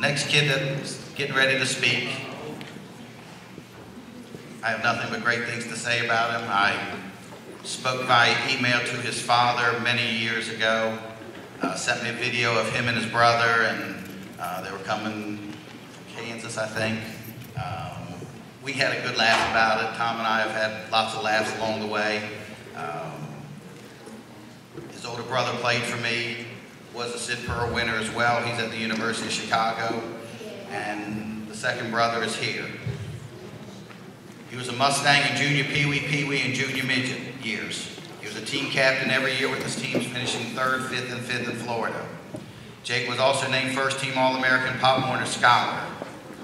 next kid that's getting ready to speak, I have nothing but great things to say about him. I spoke via email to his father many years ago, sent me a video of him and his brother, and they were coming from Kansas, I think. We had a good laugh about it. Tom and I have had lots of laughs along the way. His older brother played for me, was a Sid Pearl winner as well. He's at the University of Chicago, and the second brother is here. He was a Mustang in junior pee-wee, and junior midget years. He was a team captain every year with his teams finishing 3rd, 5th, and 5th in Florida. Jake was also named first team All-American Pop Warner Scholar.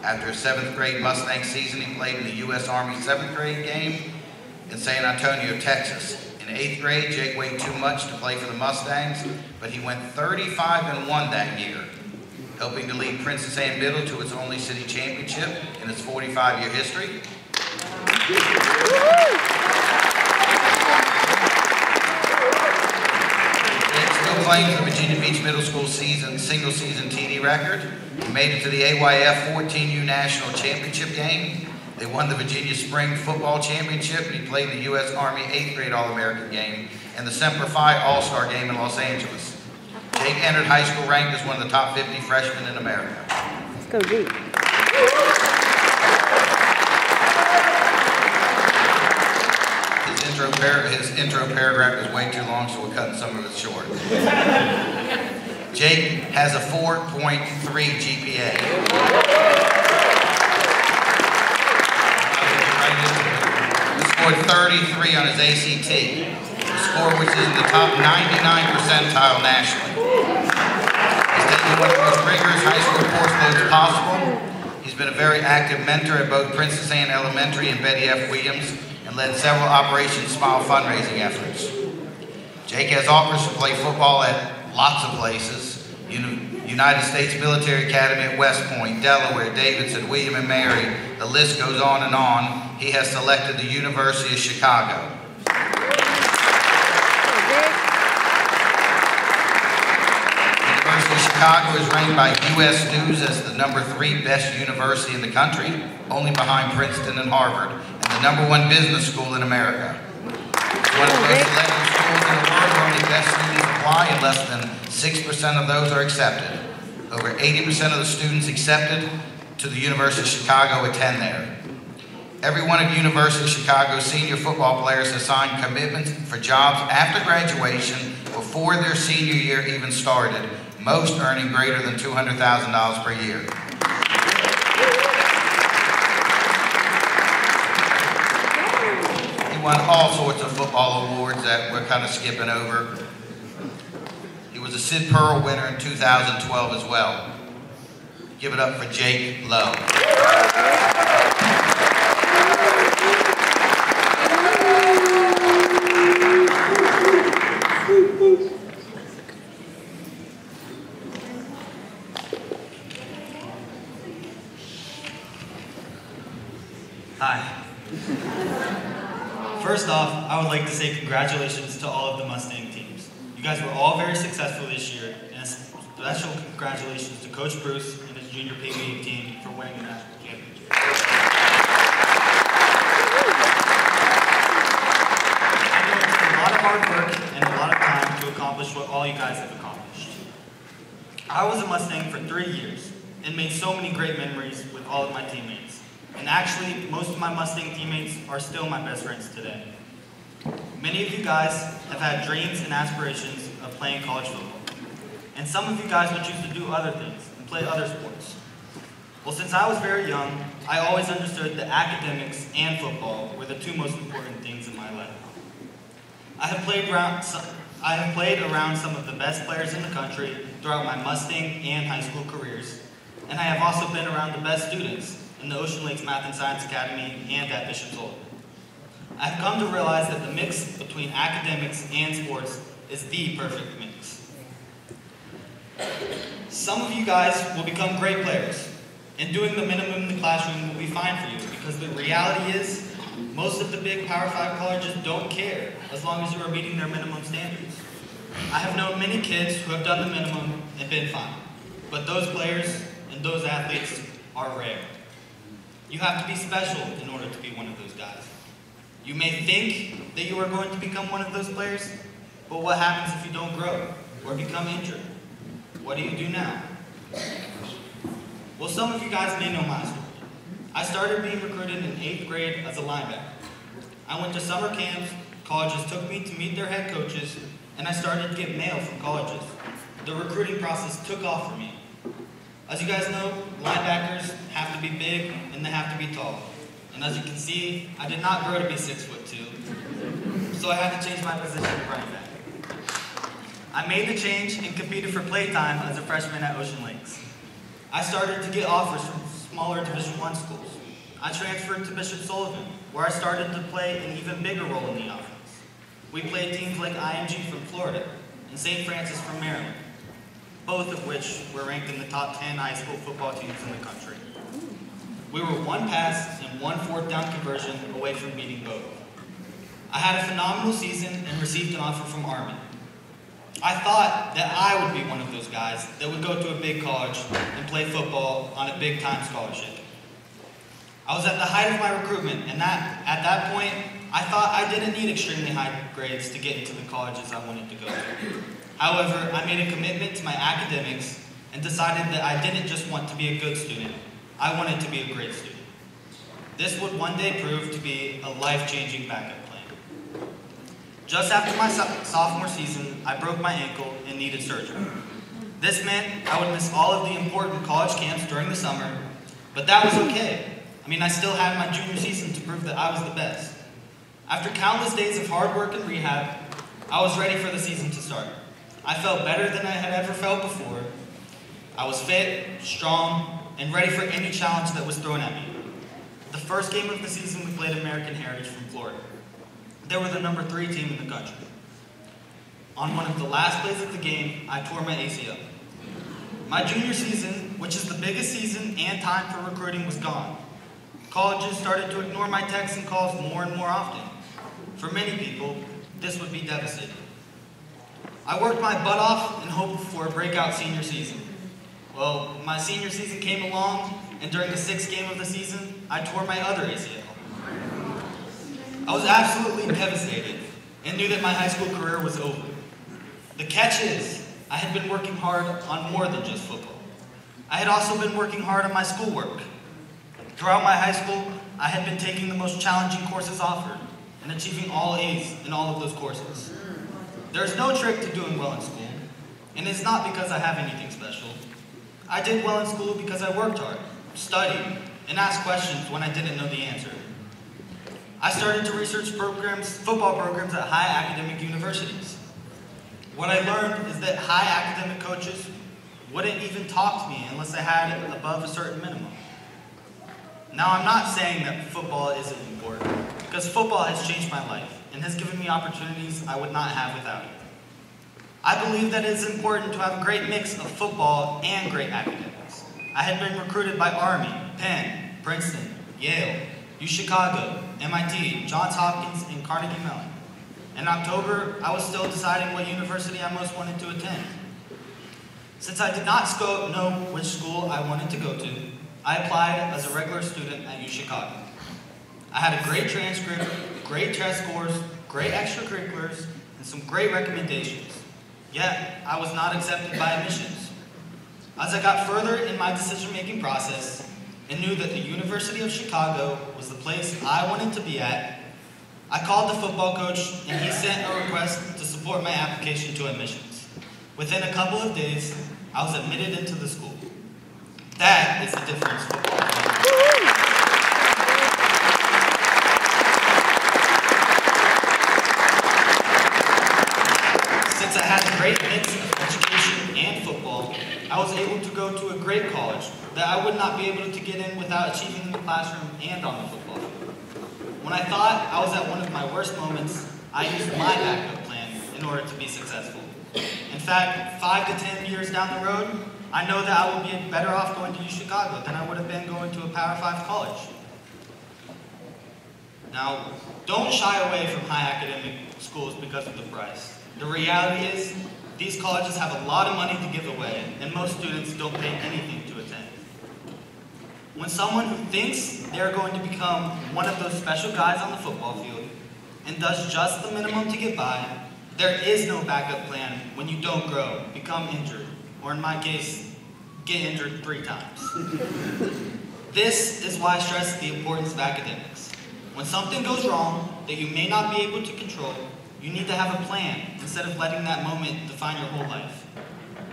After his 7th grade Mustang season, he played in the U.S. Army 7th grade game in San Antonio, Texas. In 8th grade, Jake weighed too much to play for the Mustangs, but he went 35-1 that year, helping to lead Princess Anne Middle to its only city championship in its 45-year history. Jake still claims the Virginia Beach Middle School single-season TD record. He made it to the AYF 14U National Championship game. They won the Virginia Spring Football Championship, and he played the U.S. Army 8th grade All-American game and the Semper Fi All-Star game in Los Angeles. Jake entered high school ranked as one of the top 50 freshmen in America. Let's go deep. His intro paragraph is way too long, so we're cutting some of it short. Jake has a 4.3 GPA. He scored 33 on his ACT, a score which is in the top 99 percentile nationally. He's taken one of the most rigorous high school course loads possible. He's been a very active mentor at both Princess Anne Elementary and Betty F. Williams, and led several Operation Smile fundraising efforts. Jake has offers to play football at lots of places. United States Military Academy at West Point, Delaware, Davidson, William and Mary, the list goes on and on. He has selected the University of Chicago. University of Chicago is ranked by U.S. News as the #3 best university in the country, only behind Princeton and Harvard, and the #1 business school in America. It's one of the most selective schools in the world where only best students apply, and less than 6% of those are accepted. Over 80% of the students accepted to the University of Chicago attend there. Every one of University of Chicago's senior football players has signed commitments for jobs after graduation before their senior year even started, most earning greater than $200,000 per year. He won all sorts of football awards that we're kind of skipping over. He was a Sid Pearl winner in 2012 as well. Give it up for Jake Lowe. Hi. First off, I would like to say congratulations to all of the Mustang teams. You guys were all very successful this year, and a special congratulations to Coach Bruce and his junior pee-wee team for winning the national championship. I know it took a lot of hard work and a lot of time to accomplish what all you guys have accomplished. I was a Mustang for 3 years and made so many great memories with all of my teammates. And actually, most of my Mustang teammates are still my best friends today. Many of you guys have had dreams and aspirations of playing college football. And some of you guys would choose to do other things and play other sports. Well, since I was very young, I always understood that academics and football were the 2 most important things in my life. I have played around some of the best players in the country throughout my Mustang and high school careers. And I have also been around the best students in the Ocean Lakes Math and Science Academy and at Bishop's Old. I've come to realize that the mix between academics and sports is the perfect mix. Some of you guys will become great players, and doing the minimum in the classroom will be fine for you, because the reality is, most of the big Power 5 colleges don't care as long as you are meeting their minimum standards. I have known many kids who have done the minimum and been fine, but those players and those athletes are rare. You have to be special in order to be one of those guys. You may think that you are going to become one of those players, but what happens if you don't grow or become injured? What do you do now? Well, some of you guys may know my story. I started being recruited in 8th grade as a linebacker. I went to summer camps, colleges took me to meet their head coaches, and I started to get mail from colleges. The recruiting process took off for me. As you guys know, linebackers have to be big and they have to be tall. And as you can see, I did not grow to be 6'2", so I had to change my position to running back. I made the change and competed for playtime as a freshman at Ocean Lakes. I started to get offers from smaller Division I schools. I transferred to Bishop Sullivan, where I started to play an even bigger role in the offense. We played teams like IMG from Florida and St. Francis from Maryland, both of which were ranked in the top 10 high school football teams in the country. We were one pass and one fourth down conversion away from beating both. I had a phenomenal season and received an offer from Army. I thought that I would be one of those guys that would go to a big college and play football on a big time scholarship. I was at the height of my recruitment, and at that point, I thought I didn't need extremely high grades to get into the colleges I wanted to go to. However, I made a commitment to my academics and decided that I didn't just want to be a good student, I wanted to be a great student. This would one day prove to be a life-changing backup plan. Just after my sophomore season, I broke my ankle and needed surgery. This meant I would miss all of the important college camps during the summer, but that was okay. I still had my junior season to prove that I was the best. After countless days of hard work and rehab, I was ready for the season to start. I felt better than I had ever felt before. I was fit, strong, and ready for any challenge that was thrown at me. The first game of the season, we played American Heritage from Florida. They were the number 3 team in the country. On one of the last plays of the game, I tore my ACL. My junior season, which is the biggest season and time for recruiting, was gone. Colleges started to ignore my texts and calls more and more often. For many people, this would be devastating. I worked my butt off and hoped for a breakout senior season. Well, my senior season came along, and during the 6th game of the season, I tore my other ACL. I was absolutely devastated and knew that my high school career was over. The catch is, I had been working hard on more than just football. I had also been working hard on my schoolwork. Throughout my high school, I had been taking the most challenging courses offered and achieving all A's in all of those courses. There's no trick to doing well in school, and it's not because I have anything special. I did well in school because I worked hard, studied, and asked questions when I didn't know the answer. I started to research football programs at high academic universities. What I learned is that high academic coaches wouldn't even talk to me unless I had it above a certain minimum. Now, I'm not saying that football isn't important, because football has changed my life and has given me opportunities I would not have without it. I believe that it is important to have a great mix of football and great academics. I had been recruited by Army, Penn, Princeton, Yale, UChicago, MIT, Johns Hopkins, and Carnegie Mellon. In October, I was still deciding what university I most wanted to attend. Since I did not know which school I wanted to go to, I applied as a regular student at UChicago. I had a great transcript, great test scores, great extracurriculars, and some great recommendations. Yet, I was not accepted by admissions. As I got further in my decision-making process and knew that the University of Chicago was the place I wanted to be at, I called the football coach and he sent a request to support my application to admissions. Within a couple of days, I was admitted into the school. That is the difference football makes. Since I had a great mix of education and football, I was able to go to a great college that I would not be able to get in without achieving in the classroom and on the football field. When I thought I was at one of my worst moments, I used my backup plan in order to be successful. In fact, 5 to 10 years down the road, I know that I will be better off going to UChicago than I would have been going to a Power 5 college. Now, don't shy away from high academic schools because of the price. The reality is, these colleges have a lot of money to give away, and most students don't pay anything to attend. When someone who thinks they're going to become one of those special guys on the football field and does just the minimum to get by, there is no backup plan when you don't grow, become injured, or in my case, get injured 3 times. This is why I stress the importance of academics. When something goes wrong that you may not be able to control, you need to have a plan instead of letting that moment define your whole life.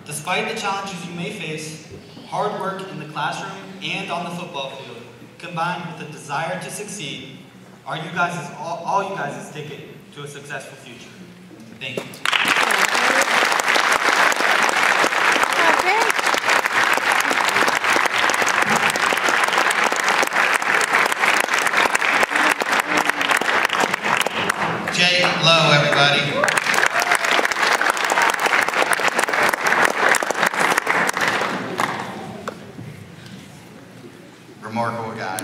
Despite the challenges you may face, hard work in the classroom and on the football field, combined with a desire to succeed, are you guys' all you guys' ticket to a successful future. Thank you. Jay Lowe, everybody. Remarkable guy.